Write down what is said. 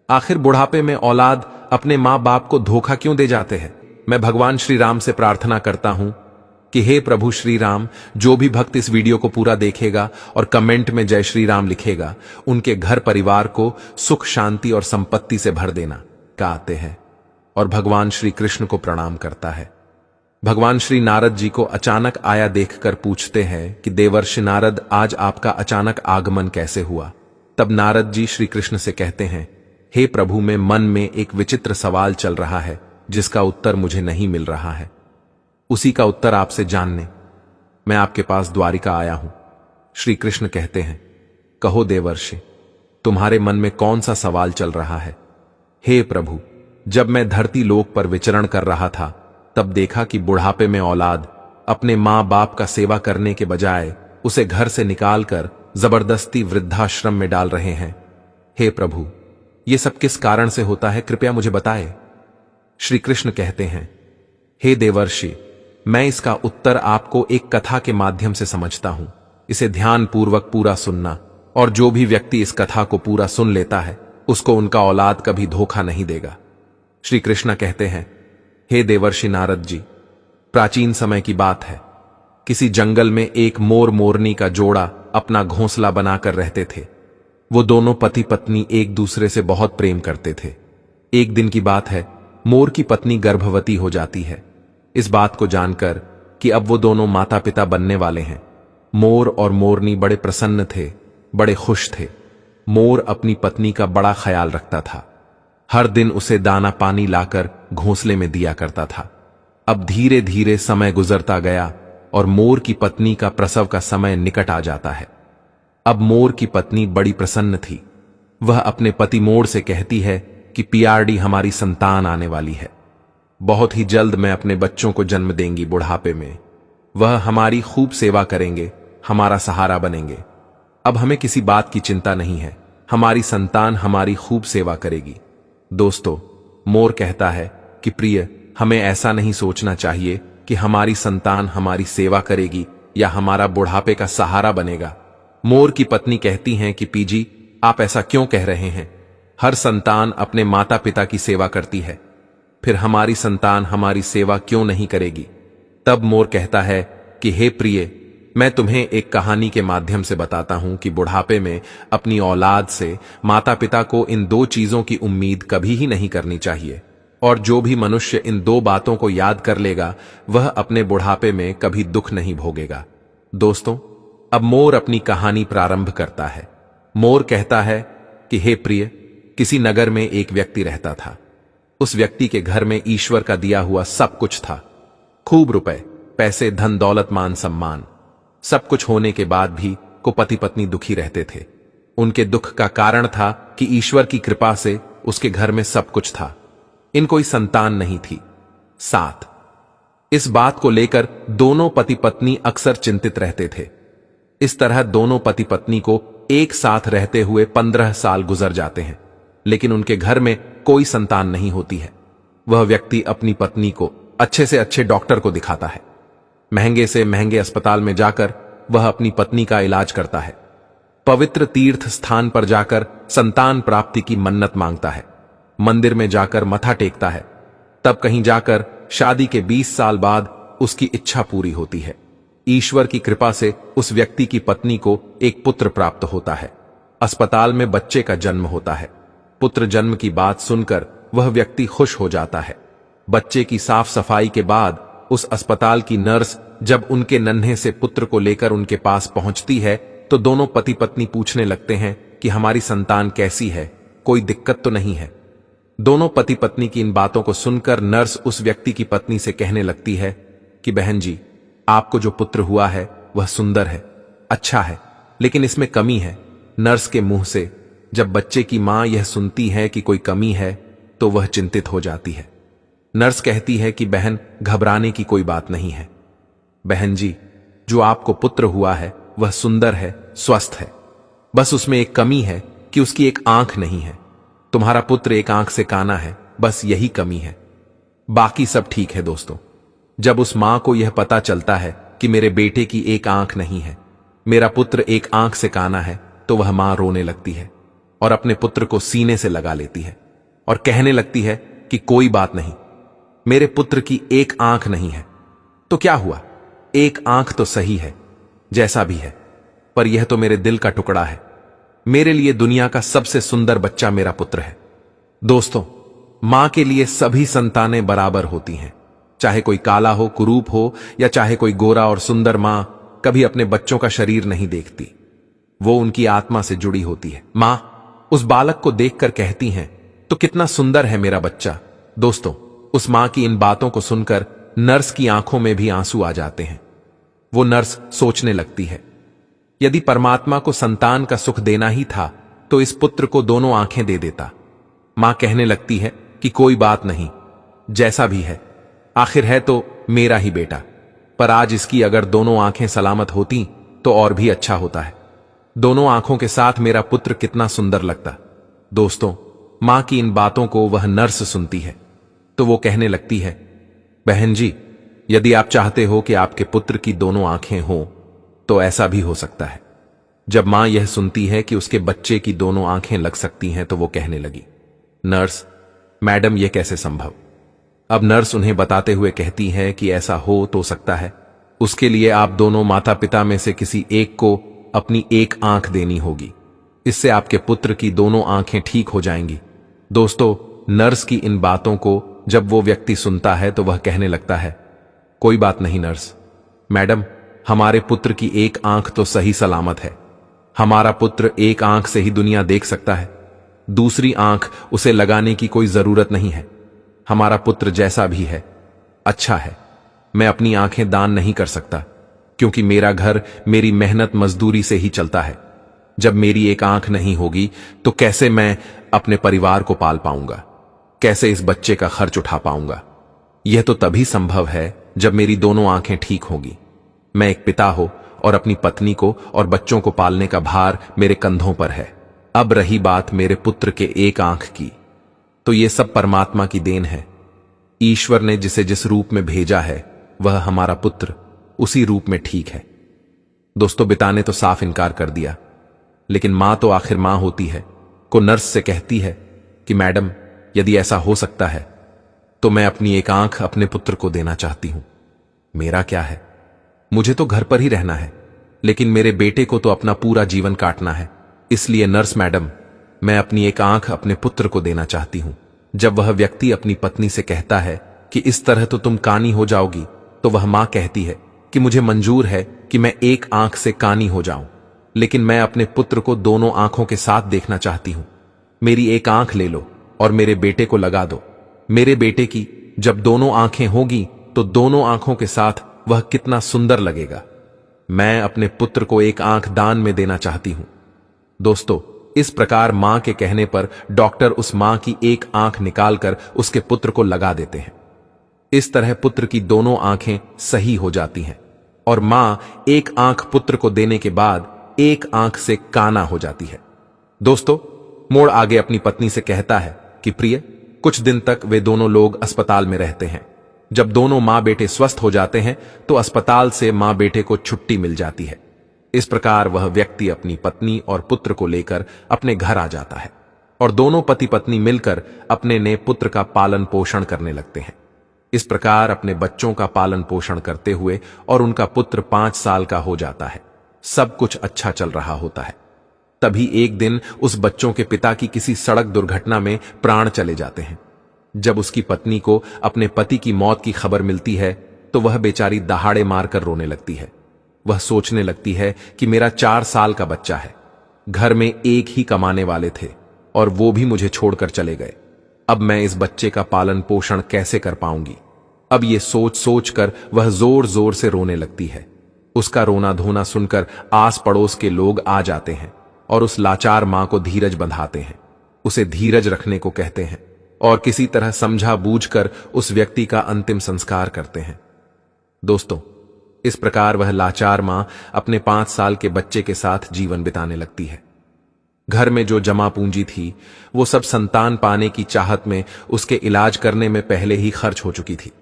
आखिर बुढ़ापे में औलाद अपने माँ बाप को धोखा क्यों दे जाते हैं। मैं भगवान श्री राम से प्रार्थना करता हूं कि हे प्रभु श्री राम, जो भी भक्त इस वीडियो को पूरा देखेगा और कमेंट में जय श्री राम लिखेगा, उनके घर परिवार को सुख शांति और संपत्ति से भर देना। कहते हैं और भगवान श्री कृष्ण को प्रणाम करता है। भगवान श्री नारद जी को अचानक आया देखकर पूछते हैं कि देवर्षि नारद, आज आपका अचानक आगमन कैसे हुआ। तब नारद जी श्री कृष्ण से कहते हैं, हे प्रभु, में मन में एक विचित्र सवाल चल रहा है जिसका उत्तर मुझे नहीं मिल रहा है। उसी का उत्तर आपसे जानने मैं आपके पास द्वारिका आया हूं। श्री कृष्ण कहते हैं, कहो देवर्षि, तुम्हारे मन में कौन सा सवाल चल रहा है। हे प्रभु, जब मैं धरती लोक पर विचरण कर रहा था तब देखा कि बुढ़ापे में औलाद अपने मां बाप का सेवा करने के बजाय उसे घर से निकालकर जबरदस्ती वृद्धाश्रम में डाल रहे हैं। हे प्रभु, यह सब किस कारण से होता है, कृपया मुझे बताएं। श्री कृष्ण कहते हैं, हे देवर्षि, मैं इसका उत्तर आपको एक कथा के माध्यम से समझता हूं। इसे ध्यान पूर्वक पूरा सुनना, और जो भी व्यक्ति इस कथा को पूरा सुन लेता है उसको उनका औलाद कभी धोखा नहीं देगा। श्री कृष्ण कहते हैं, हे देवर्षि नारद जी, प्राचीन समय की बात है। किसी जंगल में एक मोर मोरनी का जोड़ा अपना घोंसला बनाकर रहते थे। वो दोनों पति पत्नी एक दूसरे से बहुत प्रेम करते थे। एक दिन की बात है, मोर की पत्नी गर्भवती हो जाती है। इस बात को जानकर कि अब वो दोनों माता पिता बनने वाले हैं, मोर और मोरनी बड़े प्रसन्न थे, बड़े खुश थे। मोर अपनी पत्नी का बड़ा ख्याल रखता था, हर दिन उसे दाना पानी लाकर घोंसले में दिया करता था। अब धीरे धीरे समय गुजरता गया और मोर की पत्नी का प्रसव का समय निकट आ जाता है। अब मोर की पत्नी बड़ी प्रसन्न थी। वह अपने पति मोर से कहती है कि पियारडी, हमारी संतान आने वाली है। बहुत ही जल्द मैं अपने बच्चों को जन्म देंगी। बुढ़ापे में वह हमारी खूब सेवा करेंगे, हमारा सहारा बनेंगे। अब हमें किसी बात की चिंता नहीं है, हमारी संतान हमारी खूब सेवा करेगी। दोस्तों, मोर कहता है कि प्रिय, हमें ऐसा नहीं सोचना चाहिए कि हमारी संतान हमारी सेवा करेगी या हमारा बुढ़ापे का सहारा बनेगा। मोर की पत्नी कहती हैं कि पीजी, आप ऐसा क्यों कह रहे हैं। हर संतान अपने माता पिता की सेवा करती है, फिर हमारी संतान हमारी सेवा क्यों नहीं करेगी। तब मोर कहता है कि हे प्रिय, मैं तुम्हें एक कहानी के माध्यम से बताता हूं कि बुढ़ापे में अपनी औलाद से माता पिता को इन दो चीजों की उम्मीद कभी ही नहीं करनी चाहिए, और जो भी मनुष्य इन दो बातों को याद कर लेगा वह अपने बुढ़ापे में कभी दुख नहीं भोगेगा। दोस्तों, अब मोर अपनी कहानी प्रारंभ करता है। मोर कहता है कि हे प्रिय, किसी नगर में एक व्यक्ति रहता था। उस व्यक्ति के घर में ईश्वर का दिया हुआ सब कुछ था, खूब रुपए, पैसे, धन दौलत, मान सम्मान। सब कुछ होने के बाद भी को पति पत्नी दुखी रहते थे। उनके दुख का कारण था कि ईश्वर की कृपा से उसके घर में सब कुछ था, इन कोई संतान नहीं थी। 7 इस बात को लेकर दोनों पति पत्नी अक्सर चिंतित रहते थे। इस तरह दोनों पति पत्नी को एक साथ रहते हुए 15 साल गुजर जाते हैं, लेकिन उनके घर में कोई संतान नहीं होती है। वह व्यक्ति अपनी पत्नी को अच्छे से अच्छे डॉक्टर को दिखाता है, महंगे से महंगे अस्पताल में जाकर वह अपनी पत्नी का इलाज करता है, पवित्र तीर्थ स्थान पर जाकर संतान प्राप्ति की मन्नत मांगता है, मंदिर में जाकर मथा टेकता है। तब कहीं जाकर शादी के 20 साल बाद उसकी इच्छा पूरी होती है। ईश्वर की कृपा से उस व्यक्ति की पत्नी को एक पुत्र प्राप्त होता है। अस्पताल में बच्चे का जन्म होता है। पुत्र जन्म की बात सुनकर वह व्यक्ति खुश हो जाता है। बच्चे की साफ सफाई के बाद उस अस्पताल की नर्स जब उनके नन्हे से पुत्र को लेकर उनके पास पहुंचती है तो दोनों पति पत्नी पूछने लगते हैं कि हमारी संतान कैसी है, कोई दिक्कत तो नहीं है। दोनों पति पत्नी की इन बातों को सुनकर नर्स उस व्यक्ति की पत्नी से कहने लगती है कि बहन जी, आपको जो पुत्र हुआ है वह सुंदर है, अच्छा है, लेकिन इसमें कमी है। नर्स के मुंह से जब बच्चे की मां यह सुनती है कि कोई कमी है तो वह चिंतित हो जाती है। नर्स कहती है कि बहन, घबराने की कोई बात नहीं है। बहन जी, जो आपको पुत्र हुआ है वह सुंदर है, स्वस्थ है, बस उसमें एक कमी है कि उसकी एक आंख नहीं है। तुम्हारा पुत्र एक आंख से काना है, बस यही कमी है, बाकी सब ठीक है। दोस्तों, जब उस मां को यह पता चलता है कि मेरे बेटे की एक आंख नहीं है, मेरा पुत्र एक आंख से काना है, तो वह मां रोने लगती है। और अपने पुत्र को सीने से लगा लेती है और कहने लगती है कि कोई बात नहीं, मेरे पुत्र की एक आंख नहीं है तो क्या हुआ, एक आंख तो सही है, जैसा भी है, पर यह तो मेरे दिल का टुकड़ा है। मेरे लिए दुनिया का सबसे सुंदर बच्चा मेरा पुत्र है। दोस्तों, मां के लिए सभी संतानें बराबर होती हैं, चाहे कोई काला हो, कुरूप हो, या चाहे कोई गोरा और सुंदर। मां कभी अपने बच्चों का शरीर नहीं देखती, वो उनकी आत्मा से जुड़ी होती है। मां उस बालक को देखकर कहती हैं, तो कितना सुंदर है मेरा बच्चा। दोस्तों, उस मां की इन बातों को सुनकर नर्स की आंखों में भी आंसू आ जाते हैं। वो नर्स सोचने लगती है, यदि परमात्मा को संतान का सुख देना ही था तो इस पुत्र को दोनों आंखें दे देता। मां कहने लगती है कि कोई बात नहीं, जैसा भी है, आखिर है तो मेरा ही बेटा, पर आज इसकी अगर दोनों आंखें सलामत होती तो और भी अच्छा होता है। दोनों आंखों के साथ मेरा पुत्र कितना सुंदर लगता। दोस्तों, मां की इन बातों को वह नर्स सुनती है तो वो कहने लगती है, बहन जी, यदि आप चाहते हो कि आपके पुत्र की दोनों आंखें हों तो ऐसा भी हो सकता है। जब मां यह सुनती है कि उसके बच्चे की दोनों आंखें लग सकती हैं तो वो कहने लगी, नर्स मैडम, यह कैसे संभव। अब नर्स उन्हें बताते हुए कहती है कि ऐसा हो तो सकता है, उसके लिए आप दोनों माता पिता में से किसी एक को अपनी एक आंख देनी होगी, इससे आपके पुत्र की दोनों आंखें ठीक हो जाएंगी। दोस्तों, नर्स की इन बातों को जब वो व्यक्ति सुनता है तो वह कहने लगता है, कोई बात नहीं नर्स मैडम, हमारे पुत्र की एक आंख तो सही सलामत है। हमारा पुत्र एक आंख से ही दुनिया देख सकता है, दूसरी आंख उसे लगाने की कोई जरूरत नहीं है। हमारा पुत्र जैसा भी है अच्छा है। मैं अपनी आंखें दान नहीं कर सकता क्योंकि मेरा घर मेरी मेहनत मजदूरी से ही चलता है। जब मेरी एक आंख नहीं होगी तो कैसे मैं अपने परिवार को पाल पाऊंगा, कैसे इस बच्चे का खर्च उठा पाऊंगा। यह तो तभी संभव है जब मेरी दोनों आंखें ठीक होंगी। मैं एक पिता हो और अपनी पत्नी को और बच्चों को पालने का भार मेरे कंधों पर है। अब रही बात मेरे पुत्र के एक आंख की, तो यह सब परमात्मा की देन है। ईश्वर ने जिसे जिस रूप में भेजा है वह हमारा पुत्र उसी रूप में ठीक है। दोस्तों, पिता ने तो साफ इनकार कर दिया, लेकिन मां तो आखिर मां होती है। को नर्स से कहती है कि मैडम, यदि ऐसा हो सकता है तो मैं अपनी एक आंख अपने पुत्र को देना चाहती हूं। मेरा क्या है, मुझे तो घर पर ही रहना है, लेकिन मेरे बेटे को तो अपना पूरा जीवन काटना है। इसलिए नर्स मैडम, मैं अपनी एक आंख अपने पुत्र को देना चाहती हूं। जब वह व्यक्ति अपनी पत्नी से कहता है कि इस तरह तो तुम कानी हो जाओगी, तो वह मां कहती है कि मुझे मंजूर है कि मैं एक आंख से कानी हो जाऊं, लेकिन मैं अपने पुत्र को दोनों आंखों के साथ देखना चाहती हूं। मेरी एक आंख ले लो और मेरे बेटे को लगा दो। मेरे बेटे की जब दोनों आंखें होगी तो दोनों आंखों के साथ वह कितना सुंदर लगेगा। मैं अपने पुत्र को एक आंख दान में देना चाहती हूं। दोस्तों, इस प्रकार मां के कहने पर डॉक्टर उस मां की एक आंख निकालकर उसके पुत्र को लगा देते हैं। इस तरह पुत्र की दोनों आंखें सही हो जाती हैं और मां एक आंख पुत्र को देने के बाद एक आंख से काना हो जाती है। दोस्तों, मोड़ आगे अपनी पत्नी से कहता है कि प्रिय, कुछ दिन तक वे दोनों लोग अस्पताल में रहते हैं। जब दोनों मां बेटे स्वस्थ हो जाते हैं तो अस्पताल से मां बेटे को छुट्टी मिल जाती है। इस प्रकार वह व्यक्ति अपनी पत्नी और पुत्र को लेकर अपने घर आ जाता है और दोनों पति पत्नी मिलकर अपने नए पुत्र का पालन पोषण करने लगते हैं। इस प्रकार अपने बच्चों का पालन पोषण करते हुए और उनका पुत्र 5 साल का हो जाता है। सब कुछ अच्छा चल रहा होता है। तभी एक दिन उस बच्चों के पिता की किसी सड़क दुर्घटना में प्राण चले जाते हैं। जब उसकी पत्नी को अपने पति की मौत की खबर मिलती है तो वह बेचारी दहाड़े मारकर रोने लगती है। वह सोचने लगती है कि मेरा 4 साल का बच्चा है, घर में एक ही कमाने वाले थे और वो भी मुझे छोड़कर चले गए। अब मैं इस बच्चे का पालन पोषण कैसे कर पाऊंगी। अब ये सोच सोच कर वह जोर जोर से रोने लगती है। उसका रोना धोना सुनकर आस पड़ोस के लोग आ जाते हैं और उस लाचार मां को धीरज बंधाते हैं, उसे धीरज रखने को कहते हैं और किसी तरह समझा बूझकर उस व्यक्ति का अंतिम संस्कार करते हैं। दोस्तों, इस प्रकार वह लाचार मां अपने 5 साल के बच्चे के साथ जीवन बिताने लगती है। घर में जो जमा पूंजी थी वो सब संतान पाने की चाहत में उसके इलाज करने में पहले ही खर्च हो चुकी थी।